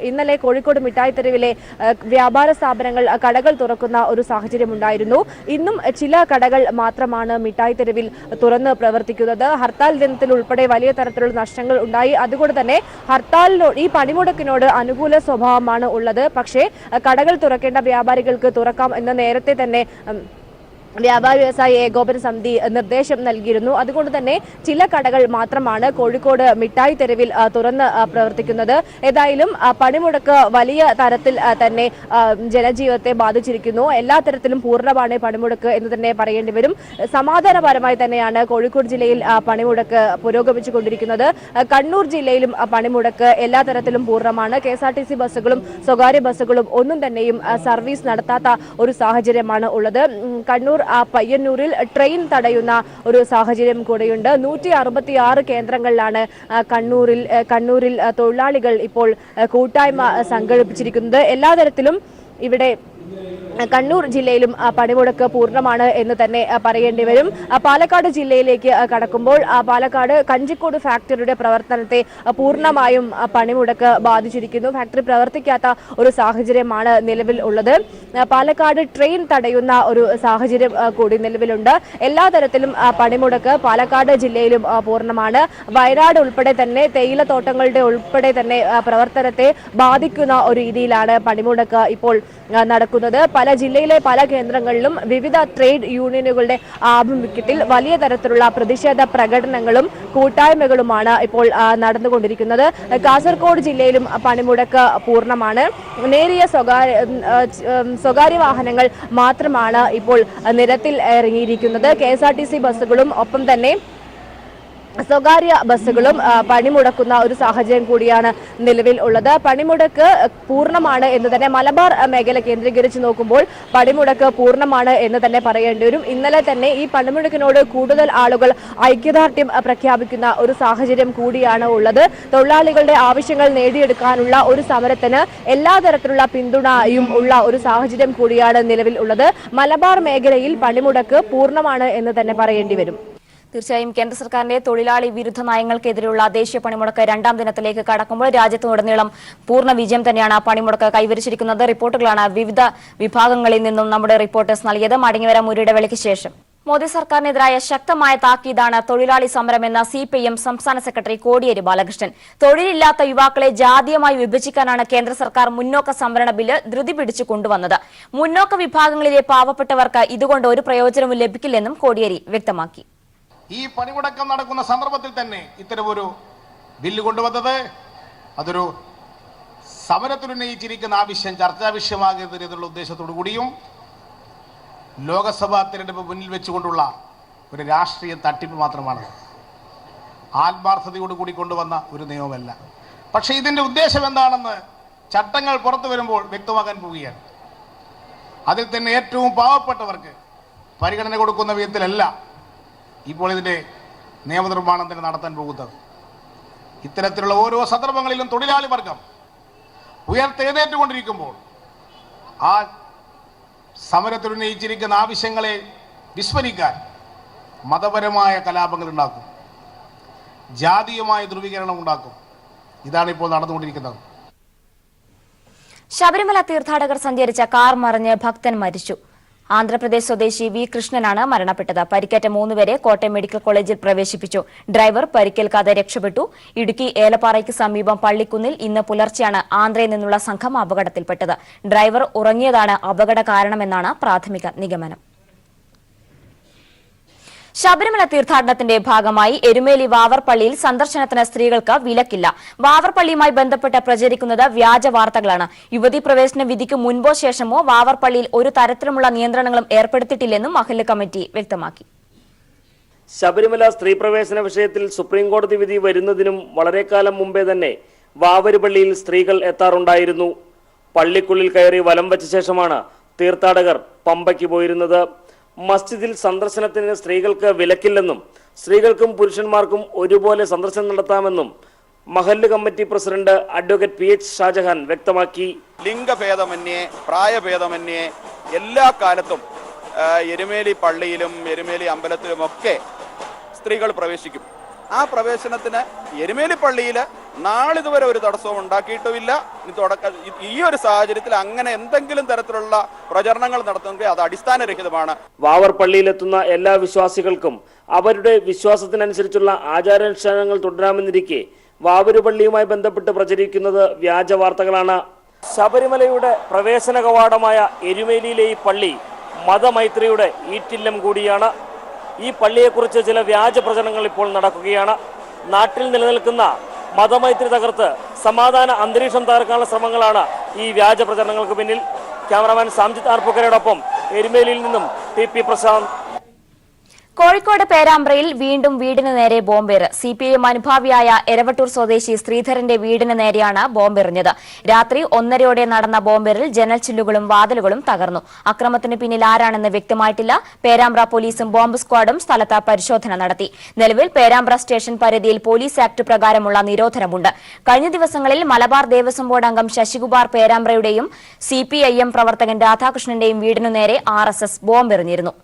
S6: ഇന്നലെ കോഴിക്കോട് മിഠായിത്തെരുവിലെ വ്യാപാര സ്ഥാപനങ്ങൾ കടകൾ തുറക്കുന്ന ഒരു സാഹചര്യമുണ്ടായിരുന്നു. ഇന്നും ചില കടകൾ മാത്രമാണ് മിഠായിത്തെരുവിൽ തുറന്ന് പ്രവർത്തിക്കുന്നത്. ഹർത്താൽ ദിനത്തിൽ ഉൾപ്പെടെ വലിയ തരത്തിലുള്ള നഷ്ടങ്ങൾ ഉണ്ടായി. അതുകൊണ്ട് തന്നെ ഈ പണിമുടക്കിനോട് അനുകൂല സ്വഭാവമാണ് ഉള്ളത്. പക്ഷേ കടകൾ തുറക്കേണ്ട വ്യാപാരികൾക്ക് തുറക്കാം എന്ന് നേരത്തെ തന്നെ വ്യാപാരി വ്യവസായ ഏകോപന സമിതി നിർദ്ദേശം നൽകിയിരുന്നു. അതുകൊണ്ട് തന്നെ ചില കടകൾ മാത്രമാണ് കോഴിക്കോട് മിഠായി തെരുവിൽ തുറന്ന് പ്രവർത്തിക്കുന്നത്. ഏതായാലും പണിമുടക്ക് വലിയ തരത്തിൽ തന്നെ ജനജീവിതത്തെ ബാധിച്ചിരിക്കുന്നു. എല്ലാ തരത്തിലും പൂർണ്ണമാണ് പണിമുടക്ക് എന്ന് തന്നെ പറയേണ്ടി വരും. സമാധാനപരമായി തന്നെയാണ് കോഴിക്കോട് ജില്ലയിൽ പണിമുടക്ക് പുരോഗമിച്ചുകൊണ്ടിരിക്കുന്നത്. കണ്ണൂർ ജില്ലയിലും പണിമുടക്ക് എല്ലാ തരത്തിലും പൂർണ്ണമാണ്. KSRTC ബസ്സുകളും സ്വകാര്യ ബസ്സുകളും ഒന്നും തന്നെയും സർവീസ് നടത്താത്ത ഒരു സാഹചര്യമാണ് ഉള്ളത്. കണ്ണൂർ പയ്യന്നൂരിൽ ട്രെയിൻ തടയുന്ന ഒരു സാഹചര്യം കൂടെയുണ്ട്. 166 കേന്ദ്രങ്ങളിലാണ് കണ്ണൂരിൽ തൊഴിലാളികൾ ഇപ്പോൾ കൂട്ടായ്മ സംഘടിപ്പിച്ചിരിക്കുന്നത്. എല്ലാ തരത്തിലും ഇവിടെ കണ്ണൂർ ജില്ലയിലും പണിമുടക്ക് പൂർണ്ണമാണ് എന്ന് തന്നെ പറയേണ്ടി വരും. പാലക്കാട് ജില്ലയിലേക്ക് കടക്കുമ്പോൾ പാലക്കാട് കഞ്ചിക്കോട് ഫാക്ടറിയുടെ പ്രവർത്തനത്തെ പൂർണ്ണമായും പണിമുടക്ക് ബാധിച്ചിരിക്കുന്നു. ഫാക്ടറി പ്രവർത്തിക്കാത്ത ഒരു സാഹചര്യമാണ് നിലവിൽ ഉള്ളത്. പാലക്കാട് ട്രെയിൻ തടയുന്ന ഒരു സാഹചര്യം കൂടി നിലവിലുണ്ട്. എല്ലാ തരത്തിലും പണിമുടക്ക് പാലക്കാട് ജില്ലയിലും പൂർണ്ണമാണ്. വയനാട് ഉൾപ്പെടെ തന്നെ തേയിലത്തോട്ടങ്ങളുടെ ഉൾപ്പെടെ തന്നെ പ്രവർത്തനത്തെ ബാധിക്കുന്ന ഒരു രീതിയിലാണ് പണിമുടക്ക് ഇപ്പോൾ നടക്കുന്നത്. പല ജില്ലയിലെ പല കേന്ദ്രങ്ങളിലും വിവിധ ട്രേഡ് യൂണിയനുകളുടെ ആഭിമുഖ്യത്തിൽ വലിയ തരത്തിലുള്ള പ്രതിഷേധ പ്രകടനങ്ങളും കൂട്ടായ്മകളുമാണ് ഇപ്പോൾ നടന്നുകൊണ്ടിരിക്കുന്നത്. കാസർഗോഡ് ജില്ലയിലും പണിമുടക്ക് പൂർണ്ണമാണ്. നേരിയ സ്വകാര്യ വാഹനങ്ങൾ മാത്രമാണ് ഇപ്പോൾ നിരത്തിൽ ഇറങ്ങിയിരിക്കുന്നത്. KSRTC ബസ്സുകളും ഒപ്പം തന്നെ സ്വകാര്യ ബസ്സുകളും പണിമുടക്കുന്ന ഒരു സാഹചര്യം കൂടിയാണ് നിലവിൽ ഉള്ളത്. പണിമുടക്ക് പൂർണ്ണമാണ് എന്ന് തന്നെ മലബാർ മേഖല കേന്ദ്രീകരിച്ച് നോക്കുമ്പോൾ പണിമുടക്ക് പൂർണ്ണമാണ് എന്ന് തന്നെ പറയേണ്ടി വരും. ഇന്നലെ തന്നെ ഈ പണിമുടക്കിനോട് കൂടുതൽ ആളുകൾ ഐക്യദാർഢ്യം പ്രഖ്യാപിക്കുന്ന ഒരു സാഹചര്യം കൂടിയാണ് ഉള്ളത്. തൊഴിലാളികളുടെ ആവശ്യങ്ങൾ നേടിയെടുക്കാനുള്ള ഒരു സമരത്തിന് എല്ലാ തരത്തിലുള്ള പിന്തുണയും ഉള്ള ഒരു സാഹചര്യം കൂടിയാണ് നിലവിൽ ഉള്ളത്. മലബാർ മേഖലയിൽ പണിമുടക്ക് പൂർണ്ണമാണ് എന്ന് തന്നെ പറയേണ്ടി വരും.
S2: തീർച്ചയായും കേന്ദ്ര സർക്കാരിന്റെ തൊഴിലാളി വിരുദ്ധ നയങ്ങൾക്കെതിരെയുള്ള ദേശീയ പണിമുടക്ക് രണ്ടാം ദിനത്തിലേക്ക് കടക്കുമ്പോൾ രാജ്യത്തുടനീളം പൂർണ്ണ വിജയം തന്നെയാണ് പണിമുടക്ക് കൈവരിച്ചിരിക്കുന്നത്. റിപ്പോർട്ടുകളാണ് വിവിധ വിഭാഗങ്ങളിൽ നിന്നും നമ്മുടെ റിപ്പോർട്ടേഴ്സ് നൽകിയത്. മടങ്ങിവരാം ഒരു ഇടവേളയ്ക്ക് ശേഷം. മോദി സർക്കാരിനെതിരായ ശക്തമായ താക്കീതാണ് തൊഴിലാളി സമരമെന്ന CPIM സംസ്ഥാന സെക്രട്ടറി കോടിയേരി ബാലകൃഷ്ണൻ. തൊഴിലില്ലാത്ത യുവാക്കളെ ജാതീയമായി വിഭജിക്കാനാണ് കേന്ദ്ര സർക്കാർ മുന്നോക്ക സംവരണ ബില്ല് ധൃതി പിടിച്ചു കൊണ്ടുവന്നത്. മുന്നോക്ക വിഭാഗങ്ങളിലെ പാവപ്പെട്ടവർക്ക് ഇതുകൊണ്ട് ഒരു പ്രയോജനവും ലഭിക്കില്ലെന്നും കോടിയേരി വ്യക്തമാക്കി.
S7: ഈ പണിമുടക്കം നടക്കുന്ന സന്ദർഭത്തിൽ തന്നെ ഇത്തരമൊരു ബില്ല് കൊണ്ടുവന്നത് അതൊരു സമരത്തിനുന്നയിച്ചിരിക്കുന്ന ആവശ്യം ചർച്ചാ വിഷയമാകരുത് എന്നുള്ള ഉദ്ദേശത്തോടു കൂടിയും ലോകസഭാ തിരഞ്ഞെടുപ്പ് മുന്നിൽ വെച്ചുകൊണ്ടുള്ള ഒരു രാഷ്ട്രീയ തട്ടിപ്പ് മാത്രമാണ്. ആത്മാർത്ഥതയോടുകൂടി കൊണ്ടുവന്ന ഒരു നിയമമല്ല. പക്ഷേ ഇതിൻ്റെ ഉദ്ദേശം എന്താണെന്ന് ചട്ടങ്ങൾ പുറത്തു വരുമ്പോൾ വ്യക്തമാക്കാൻ പോവുകയാണ്. അതിൽ തന്നെ ഏറ്റവും പാവപ്പെട്ടവർക്ക് പരിഗണന കൊടുക്കുന്ന വിധത്തിലല്ല ഇപ്പോൾ ഇതിൻ്റെ നിയമനിർമ്മാണം തന്നെ നടത്താൻ പോകുന്നത്. ഇത്തരത്തിലുള്ള ഓരോ സന്ദർഭങ്ങളിലും തൊഴിലാളി വർഗം ഉയർത്തെഴുന്നേറ്റുകൊണ്ടിരിക്കുമ്പോൾ ആ സമരത്തിനുന്നയിച്ചിരിക്കുന്ന ആവശ്യങ്ങളെ വിസ്മരിക്കാൻ മതപരമായ കലാപങ്ങൾ ഉണ്ടാക്കും, ജാതീയമായ ധ്രുവീകരണം ഉണ്ടാക്കും. ഇതാണ് ഇപ്പോൾ നടന്നുകൊണ്ടിരിക്കുന്നത്.
S2: ശബരിമല തീർത്ഥാടകർ സഞ്ചരിച്ച കാർ മറിഞ്ഞ് ഭക്തൻ മരിച്ചു. ആന്ധ്രാപ്രദേശ് സ്വദേശി വി കൃഷ്ണനാണ് മരണപ്പെട്ടത്. പരിക്കേറ്റ 3 പേരെ കോട്ടയം മെഡിക്കൽ കോളേജിൽ പ്രവേശിപ്പിച്ചു. ഡ്രൈവർ പരിക്കേൽക്കാതെ രക്ഷപ്പെട്ടു. ഇടുക്കി ഏലപ്പാറയ്ക്ക് സമീപം പള്ളിക്കുന്നിൽ ഇന്ന് പുലർച്ചെയാണ് ആന്ധ്രയിൽ നിന്നുള്ള സംഘം അപകടത്തിൽപ്പെട്ടത്. ഡ്രൈവർ ഉറങ്ങിയതാണ് അപകട കാരണമെന്നാണ് പ്രാഥമിക നിഗമനം. ശബരിമല തീർത്ഥാടനത്തിന്റെ ഭാഗമായി എരുമേലി വാവർപള്ളിയിൽ സന്ദർശനത്തിന് സ്ത്രീകൾക്ക് വിലക്കില്ല. വാവർപള്ളിയുമായി ബന്ധപ്പെട്ട് പ്രചരിക്കുന്നത് വ്യാജ വാർത്തകളാണ്. യുവതീ പ്രവേശന വിധിക്ക് മുൻപോ ശേഷമോ വാവർപള്ളിയിൽ ഒരു തരത്തിലുമുള്ള നിയന്ത്രണങ്ങളും ഏർപ്പെടുത്തിയിട്ടില്ലെന്നും മഹല്ല് കമ്മിറ്റി വ്യക്തമാക്കി.
S8: ശബരിമല സ്ത്രീ പ്രവേശന വിഷയത്തിൽ സുപ്രീംകോടതി വിധി വരുന്നതിനും വളരെ കാലം മുമ്പേ തന്നെ വാവരുപള്ളിയിൽ സ്ത്രീകൾ എത്താറുണ്ടായിരുന്നു. പള്ളിക്കുള്ളിൽ കയറി വലം വച്ച ശേഷമാണ് തീർത്ഥാടകർ പമ്പയ്ക്ക് പോയിരുന്നത്. മസ്ജിദിൽ സന്ദർശനത്തിന് സ്ത്രീകൾക്ക് വിലക്കില്ലെന്നും സ്ത്രീകൾക്കും പുരുഷന്മാർക്കും ഒരുപോലെ സന്ദർശനം നടത്താമെന്നും മഹല്ല് committee president advocate PH Shajahan വ്യക്തമാക്കി.
S9: ലിംഗഭേദമന്യേ പ്രായഭേദമന്യേ എല്ലാ കാലത്തും എരുമേലി പള്ളിയിലും എരുമേലി അമ്പലത്തിലുമൊക്കെ സ്ത്രീകൾ പ്രവേശിക്കും. ആ പ്രവേശനത്തിന് എരുമേലി പള്ളിയിൽ നാളിതുവരെ ഒരു തടസ്സവും ഉണ്ടാക്കിയിട്ടുമില്ല. ഈ ഒരു സാഹചര്യത്തിൽ അങ്ങനെ എന്തെങ്കിലും തരത്തിലുള്ള പ്രചരണങ്ങൾ നടത്തുമെങ്കിൽ അത് അടിസ്ഥാനരഹിതമാണ്.
S8: വാവർ പള്ളിയിലെത്തുന്ന എല്ലാ വിശ്വാസികൾക്കും അവരുടെ വിശ്വാസത്തിനനുസരിച്ചുള്ള ആചാരാനുഷ്ഠാനങ്ങൾ തുടരാമെന്നിരിക്കെ വാവരുപള്ളിയുമായി ബന്ധപ്പെട്ട് പ്രചരിക്കുന്നത് വ്യാജ വാർത്തകളാണ്. ശബരിമലയുടെ പ്രവേശന കവാടമായ എരുമേലിയിലെ ഈ പള്ളി മതമൈത്രിയുടെ ഈറ്റില്ലം കൂടിയാണ്. ഈ പള്ളിയെക്കുറിച്ച് ചില വ്യാജ പ്രചരണങ്ങൾ ഇപ്പോൾ നടക്കുകയാണ്. നാട്ടിൽ നിലനിൽക്കുന്ന മതമൈത്രി തകർത്ത് സമാധാന അന്തരീക്ഷം തകർക്കാനുള്ള ശ്രമങ്ങളാണ് ഈ വ്യാജ പ്രചരണങ്ങൾക്ക് പിന്നിൽ. ക്യാമറാമാൻ സാംജിത് ആർപ്പുക്കരയോടൊപ്പം എരുമേലിയിൽ നിന്നും TP പ്രശാന്ത്.
S2: കോഴിക്കോട് പേരാമ്പ്രയിൽ വീണ്ടും വീടിന് നേരെ ബോംബേറ്. CPIM അനുഭാവിയായ എരവട്ടൂർ സ്വദേശി ശ്രീധരന്റെ വീടിന് നേരെയാണ് ബോംബെറിഞ്ഞത്. രാത്രി 1:30 നടന്ന ബോംബേറിൽ ജനൽ ചില്ലുകളും വാതിലുകളും തകർന്നു. അക്രമത്തിന് പിന്നിൽ ആരാണെന്ന് വ്യക്തമായിട്ടില്ല. പേരാമ്പ്ര പോലീസും ബോംബ് സ്ക്വാഡും സ്ഥലത്ത് പരിശോധന നടത്തി. നിലവിൽ പേരാമ്പ്ര സ്റ്റേഷൻ പരിധിയിൽ പോലീസ് ആക്ട് പ്രകാരമുള്ള നിരോധനമുണ്ട്. കഴിഞ്ഞ ദിവസങ്ങളിൽ മലബാർ ദേവസ്വം ബോർഡ് അംഗം ശശികുമാർ പേരാമ്പ്രയുടെയും CPIM പ്രവർത്തകൻ രാധാകൃഷ്ണന്റെയും വീടിനു നേരെ RSS ബോംബെറിഞ്ഞിരുന്നു.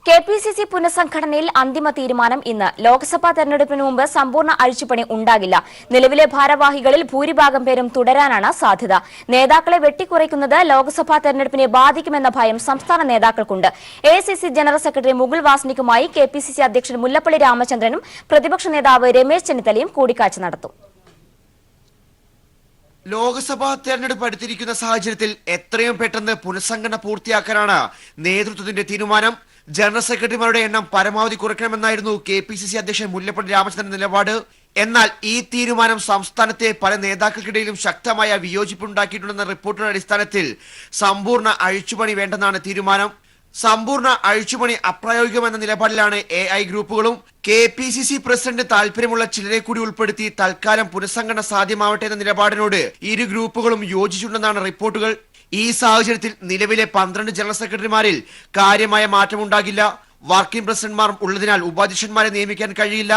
S2: KPCC പുനഃസംഘടനയിൽ അന്തിമ തീരുമാനം ഇന്ന്. ലോക്സഭാ തെരഞ്ഞെടുപ്പിന് മുമ്പ് സമ്പൂർണ്ണ അഴിച്ചുപണി ഉണ്ടാകില്ല. നിലവിലെ ഭാരവാഹികളിൽ ഭൂരിഭാഗം പേരും തുടരാനാണ് സാധ്യത. നേതാക്കളെ വെട്ടിക്കുറയ്ക്കുന്നത് ലോക്സഭാ തെരഞ്ഞെടുപ്പിനെ ബാധിക്കുമെന്ന ഭയം സംസ്ഥാന നേതാക്കൾക്കുണ്ട്. AICC ജനറൽ സെക്രട്ടറി മുകുൾ വാസ്നിക്കുമായി KPCC അധ്യക്ഷൻ മുല്ലപ്പള്ളി രാമചന്ദ്രനും പ്രതിപക്ഷ നേതാവ് രമേശ് ചെന്നിത്തലയും കൂടിക്കാഴ്ച നടത്തും.
S3: ലോക്സഭാ തെരഞ്ഞെടുപ്പ് അടുത്തിരിക്കുന്ന സാഹചര്യത്തിൽ എത്രയും പെട്ടെന്ന് പുനഃസംഘടന പൂർത്തിയാക്കാനാണ് നേതൃത്വത്തിന്റെ തീരുമാനം. ജനറൽ സെക്രട്ടറിമാരുടെ എണ്ണം പരമാവധി കുറയ്ക്കണമെന്നായിരുന്നു KPCC അധ്യക്ഷൻ മുല്ലപ്പള്ളി രാമചന്ദ്രൻ നിലപാട്. എന്നാൽ ഈ തീരുമാനം സംസ്ഥാനത്തെ പല നേതാക്കൾക്കിടയിലും ശക്തമായ വിയോജിപ്പുണ്ടാക്കിയിട്ടുണ്ടെന്ന റിപ്പോർട്ടിന്റെ അടിസ്ഥാനത്തിൽ സമ്പൂർണ്ണ അഴിച്ചുപണി വേണ്ടെന്നാണ് തീരുമാനം. സമ്പൂർണ്ണ അഴിച്ചുപണി അപ്രായോഗികമെന്ന നിലപാടിലാണ് AI ഗ്രൂപ്പുകളും. KPCC പ്രസിഡന്റ് താല്പര്യമുള്ള ചിലരെ കൂടി ഉൾപ്പെടുത്തി തൽക്കാലം പുനഃസംഘടന സാധ്യമാവട്ടെ എന്ന നിലപാടിനോട് ഇരു ഗ്രൂപ്പുകളും യോജിച്ചിട്ടുണ്ടെന്നാണ് റിപ്പോർട്ടുകൾ. ഈ സാഹചര്യത്തിൽ നിലവിലെ 12 ജനറൽ സെക്രട്ടറിമാരിൽ കാര്യമായ മാറ്റമുണ്ടാകില്ല. വർക്കിംഗ് പ്രസിഡന്റ്മാർ ഉള്ളതിനാൽ ഉപാധ്യക്ഷന്മാരെ നിയമിക്കാൻ കഴിയില്ല.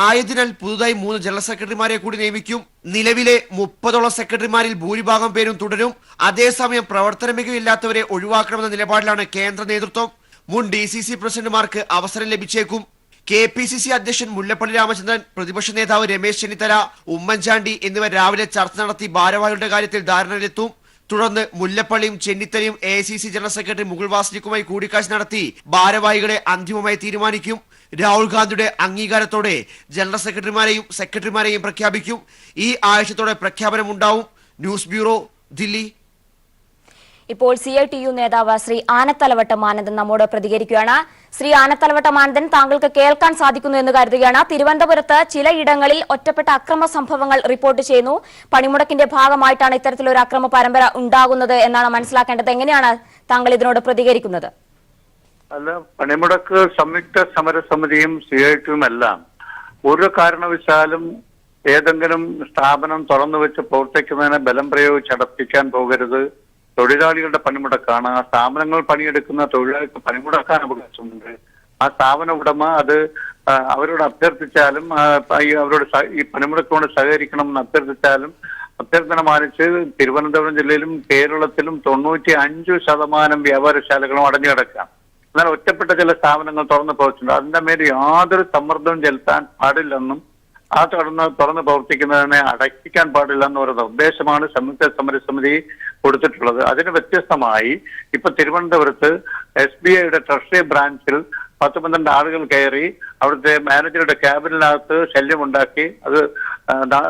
S3: ആയതിനാൽ പുതുതായി 3 ജനറൽ സെക്രട്ടറിമാരെ കൂടി നിയമിക്കും. നിലവിലെ 30ഓളം സെക്രട്ടറിമാരിൽ ഭൂരിഭാഗം പേരും തുടരും. അതേസമയം പ്രവർത്തന മികവില്ലാത്തവരെ ഒഴിവാക്കണമെന്ന നിലപാടിലാണ് കേന്ദ്ര നേതൃത്വം. മുൻ DCC പ്രസിഡന്റുമാർക്ക് അവസരം ലഭിച്ചേക്കും. KPCC അധ്യക്ഷൻ മുല്ലപ്പള്ളി രാമചന്ദ്രൻ, പ്രതിപക്ഷ നേതാവ് രമേശ് ചെന്നിത്തല, ഉമ്മൻചാണ്ടി എന്നിവർ രാവിലെ ചർച്ച നടത്തി ഭാരവാഹികളുടെ കാര്യത്തിൽ ധാരണയിലെത്തും. തുടർന്ന് മുല്ലപ്പള്ളിയും ചെന്നിത്തലയും AICC ജനറൽ സെക്രട്ടറി മുകുൾ വാസ്നിക്കുമായി കൂടിക്കാഴ്ച നടത്തി ഭാരവാഹികളെ അന്തിമമായി തീരുമാനിക്കും. രാഹുൽ ഗാന്ധിയുടെ അംഗീകാരത്തോടെ ജനറൽ സെക്രട്ടറിമാരെയും പ്രഖ്യാപിക്കും. ഈ ആഴ്ചത്തോടെ പ്രഖ്യാപനമുണ്ടാവും. News bureau, Delhi.
S2: ഇപ്പോൾ CITU നേതാവ് ശ്രീ ആനത്തലവട്ടം ആനന്ദൻ നമ്മോട് പ്രതികരിക്കുകയാണ്. ശ്രീ ആനത്തലവട്ടം ആനന്ദൻ, താങ്കൾക്ക് കേൾക്കാൻ സാധിക്കുന്നു എന്ന് കരുതുകയാണ്. തിരുവനന്തപുരത്ത് ചിലയിടങ്ങളിൽ ഒറ്റപ്പെട്ട അക്രമ സംഭവങ്ങൾ റിപ്പോർട്ട് ചെയ്യുന്നു. പണിമുടക്കിന്റെ ഭാഗമായിട്ടാണ് ഇത്തരത്തിലൊരു അക്രമ പരമ്പര ഉണ്ടാകുന്നത് എന്നാണ് മനസ്സിലാക്കേണ്ടത്. എങ്ങനെയാണ് താങ്കൾ ഇതിനോട് പ്രതികരിക്കുന്നത്?
S10: അല്ല, പണിമുടക്ക് സംയുക്ത സമരസമിതിയും CITUവും എല്ലാം ഒരു കാരണവശാലും ഏതെങ്കിലും സ്ഥാപനം തുറന്നു വെച്ച് പ്രവർത്തിക്കുന്നതിനെ ബലം പ്രയോഗിച്ച് അടപ്പിക്കാൻ പോകരുത്. തൊഴിലാളികളുടെ പണിമുടക്കാണ്. ആ സ്ഥാപനങ്ങൾ പണിയെടുക്കുന്ന തൊഴിലാളികൾക്ക് പണിമുടക്കാൻ അവകാശമുണ്ട്. ആ സ്ഥാപന ഉടമ അത് അവരോട് അഭ്യർത്ഥിച്ചാലും അവരോട് ഈ പണിമുടക്കോട് സഹകരിക്കണമെന്ന് അഭ്യർത്ഥിച്ചാലും അഭ്യർത്ഥന മാനിച്ച് തിരുവനന്തപുരം ജില്ലയിലും കേരളത്തിലും 95% വ്യാപാരശാലകളും അടഞ്ഞു കിടക്കാം. എന്നാൽ ഒറ്റപ്പെട്ട ചില സ്ഥാപനങ്ങൾ തുറന്നു പ്രവർത്തിച്ചിട്ടുണ്ട്. അതിന്റെ മേൽ യാതൊരു സമ്മർദ്ദവും ചെലുത്താൻ പാടില്ലെന്നും ആ തുറന്ന് പ്രവർത്തിക്കുന്നതിനെ അടയ്ക്കാൻ പാടില്ല എന്നൊരു നിർദ്ദേശമാണ് സംയുക്ത സമരസമിതി കൊടുത്തിട്ടുള്ളത്. അതിന് വ്യത്യസ്തമായി ഇപ്പൊ തിരുവനന്തപുരത്ത് SBIയുടെ ട്രഷറി ബ്രാഞ്ചിൽ 10-12 ആളുകൾ കയറി അവിടുത്തെ മാനേജറുടെ ക്യാബിനകത്ത് ശല്യമുണ്ടാക്കി അത്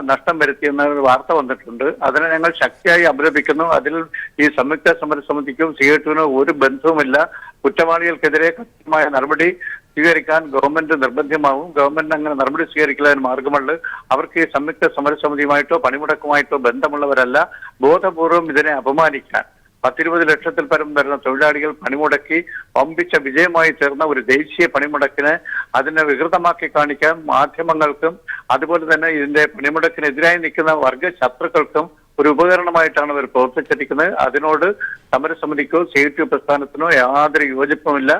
S10: നഷ്ടം വരുത്തിയെന്ന ഒരു വാർത്ത വന്നിട്ടുണ്ട്. അതിനെ ഞങ്ങൾ ശക്തിയായി അപലപിക്കുന്നു. അതിൽ ഈ സംയുക്ത സമരസമിതിക്കും CITUവിനും ഒരു ബന്ധവുമില്ല. കുറ്റവാളികൾക്കെതിരെ കൃത്യമായ നടപടി സ്വീകരിക്കാൻ ഗവൺമെന്റ് നിർബന്ധമാവും. ഗവൺമെന്റ് അങ്ങനെ നടപടി സ്വീകരിക്കുന്നതിന് മാർഗമുണ്ട്. അവർക്ക് ഈ സംയുക്ത സമരസമിതിയുമായിട്ടോ പണിമുടക്കുമായിട്ടോ ബന്ധമുള്ളവരല്ല. ബോധപൂർവം ഇതിനെ അപമാനിക്കാൻ 10-20 ലക്ഷത്തിൽ പരം വരുന്ന തൊഴിലാളികൾ പണിമുടക്കി വമ്പിച്ച വിജയമായി ചേർന്ന ഒരു ദേശീയ പണിമുടക്കിനെ അതിനെ വികൃതമാക്കി കാണിക്കാൻ മാധ്യമങ്ങൾക്കും അതുപോലെ തന്നെ ഇതിന്റെ പണിമുടക്കിനെതിരായി നിൽക്കുന്ന വർഗ ശത്രുക്കൾക്കും ഒരു ഉപകരണമായിട്ടാണ് അവർ പ്രവർത്തിച്ചിരിക്കുന്നത്. അതിനോട് സമരസമിതിക്കോ CITU പ്രസ്ഥാനത്തിനോ യാതൊരു യോജിപ്പുമില്ല.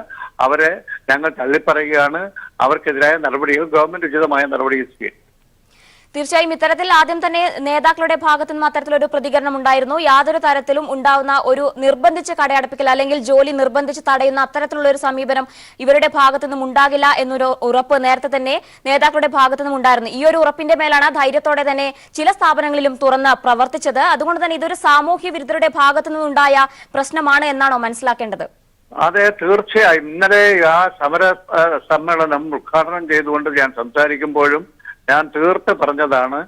S10: അവരെ ഞങ്ങൾ തള്ളിപ്പറയുകയാണ്. അവർക്കെതിരായ നടപടികൾ ഗവൺമെന്റ് ഉചിതമായ നടപടികൾ സ്വീകരിക്കും.
S2: തീർച്ചയായും ഇത്തരത്തിൽ ആദ്യം തന്നെ നേതാക്കളുടെ ഭാഗത്തു നിന്നും അത്തരത്തിലൊരു പ്രതികരണം ഉണ്ടായിരുന്നു. യാതൊരു തരത്തിലും ഉണ്ടാവുന്ന ഒരു നിർബന്ധിച്ച് കടയടപ്പിക്കൽ അല്ലെങ്കിൽ ജോലി നിർബന്ധിച്ച് തടയുന്ന അത്തരത്തിലുള്ള ഒരു സമീപനം ഇവരുടെ ഭാഗത്തു നിന്നും ഉണ്ടാകില്ല എന്നൊരു ഉറപ്പ് നേരത്തെ തന്നെ നേതാക്കളുടെ ഭാഗത്തു നിന്നും ഉണ്ടായിരുന്നു. ഈ ഒരു ഉറപ്പിന്റെ മേലാണ് ധൈര്യത്തോടെ തന്നെ ചില സ്ഥാപനങ്ങളിലും തുറന്ന് പ്രവർത്തിച്ചത്. അതുകൊണ്ട് തന്നെ ഇതൊരു സാമൂഹ്യ വിരുദ്ധരുടെ ഭാഗത്തു നിന്നുണ്ടായ പ്രശ്നമാണ് എന്നാണോ മനസ്സിലാക്കേണ്ടത്?
S10: അതെ, തീർച്ചയായും. ഇന്നലെ ആ സമര സമ്മേളനം ഉദ്ഘാടനം ചെയ്തുകൊണ്ട് ഞാൻ സംസാരിക്കുമ്പോഴും ഞാൻ തീർത്ത് പറഞ്ഞതാണ്,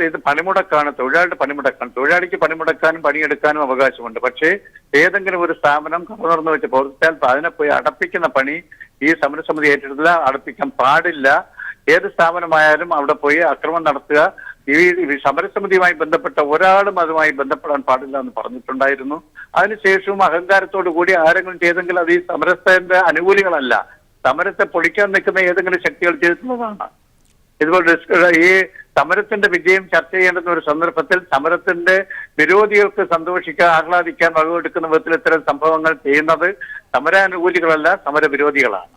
S10: ഇത് പണിമുടക്കാണ്, തൊഴിലാളിയുടെ പണിമുടക്കാണ്. തൊഴിലാളിക്ക് പണിമുടക്കാനും പണിയെടുക്കാനും അവകാശമുണ്ട്. പക്ഷേ ഏതെങ്കിലും ഒരു സ്ഥാപനം തുറന്നു വെച്ച് പ്രവർത്തിച്ചാൽ അതിനെ പോയി അടപ്പിക്കുന്ന പണി ഈ സമരസമിതി ഏറ്റെടുത്തില്ല. അടപ്പിക്കാൻ പാടില്ല. ഏത് സ്ഥാപനമായാലും അവിടെ പോയി അക്രമം നടത്തുക, ഈ സമരസമിതിയുമായി ബന്ധപ്പെട്ട ഒരാളും അതുമായി ബന്ധപ്പെടാൻ പാടില്ല എന്ന് പറഞ്ഞിട്ടുണ്ടായിരുന്നു. അതിനുശേഷവും അഹങ്കാരത്തോടു കൂടി ആരെങ്കിലും ചെയ്തെങ്കിൽ അത് ഈ സമരത്തിന്റെ അനുകൂലികളല്ല, സമരത്തെ പൊളിക്കാൻ നിൽക്കുന്ന ഏതെങ്കിലും ശക്തികൾ ചെയ്തിട്ടുള്ളതാണ്. ഇതുപോലെ ഈ സമരത്തിന്റെ വിജയം ചർച്ച ചെയ്യേണ്ടുന്ന ഒരു സന്ദർഭത്തിൽ സമരത്തിന്റെ വിരോധികൾക്ക് സന്തോഷിക്കാൻ ആഹ്ലാദിക്കാൻ വകവെടുക്കുന്ന വിധത്തിൽ ഇത്തരം സംഭവങ്ങൾ ചെയ്യുന്നത് സമരാനുകൂലികളല്ല, സമരവിരോധികളാണ്.